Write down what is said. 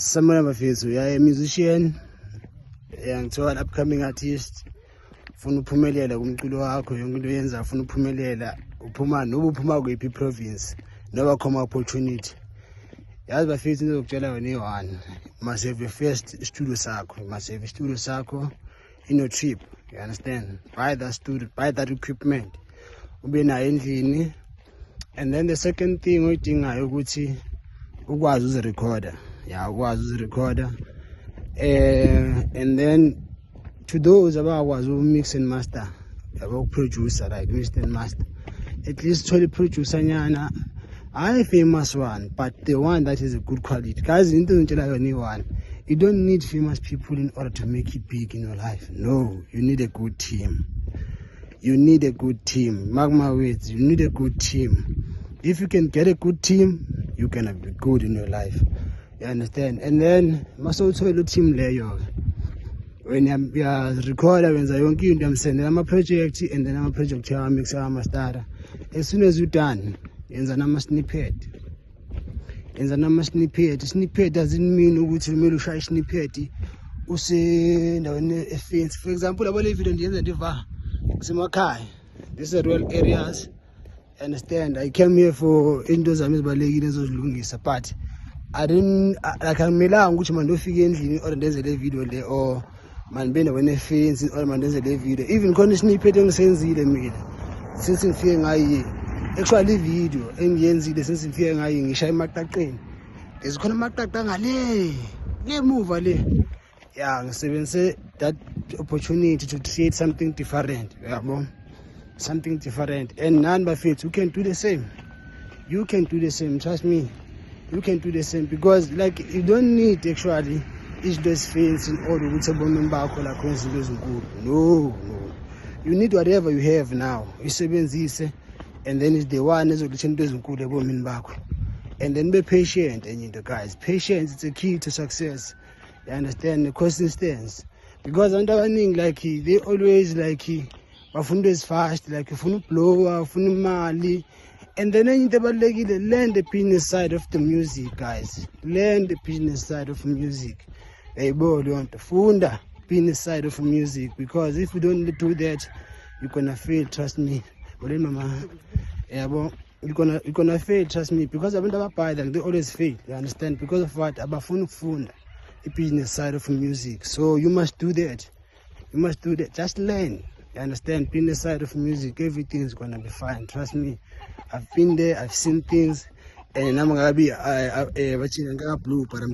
Someone bafethu, you are a musician, ngithiwa upcoming artist, ufuna uphumelela kumculo wakho, yonke into yenza ufuna uphumelela, uphuma kuyiphi province, noba khoma opportunity. Yazi bafethu into zokutshela yona iyi-one, must have your first studio sakho, must have a studio sakho in your trip, you understand? Buy that studio, buy that equipment, ube nayo endlini. And then the second thing oyidingayo ukuthi ukwazi uzirecorder. Yeah, ukwazi uzirecorder. And then to those abakwazi mix and master, about producer, like mix and master, at least totally producer nyana, I famous one, but the one that is a good quality. Guys, into one, you don't need famous people in order to make it big in your life. No, you need a good team. You need a good team. Mark my words, you need a good team. If you can get a good team, you can be good in your life. You understand? And then must also a team layer. When you record, when I want you to send them a project, and then I'm a project here, mix a starter. As soon as you're done, in the number snippet. In the number snippet, snippet doesn't mean which will shy snippet. Who say a fence, for example, I believe it on the end of the these are rural areas. Understand? I came here for indoors and but I didn't like I'm which man do figure or there's a video there or man been when a fence or man there's a video. Even con snippet and sends the meal. Since in fearing actually video and yenzi the sense in fearing I shy train. There's gonna le move ale. Yeah, seven say that opportunity to create something different. Yeah, mom. Something different. And none but faith, you can do the same. You can do the same, trust me. You can do the same because like you don't need actually each those fails in order to no. You need whatever you have now. And then it's the one is and then be patient and you guys. Patience is the key to success. You understand the consistency. Because understanding like they always like bafunda is fast, like ufuna blower, ufuna mali. And then learn the business side of the music, guys. Learn the business side of music. Hey, boy, you want to funda business side of music because if you don't do that, you're gonna fail. Trust me. Yeah, but you're gonna fail. Trust me. Because I've never buy them, they always fail. You understand? Because of what? Funda the business side of music. So you must do that. You must do that. Just learn. You understand? Business side of music, everything is gonna be fine. Trust me. I've been there. I've seen things, and I'm gonna be blue, but I'm.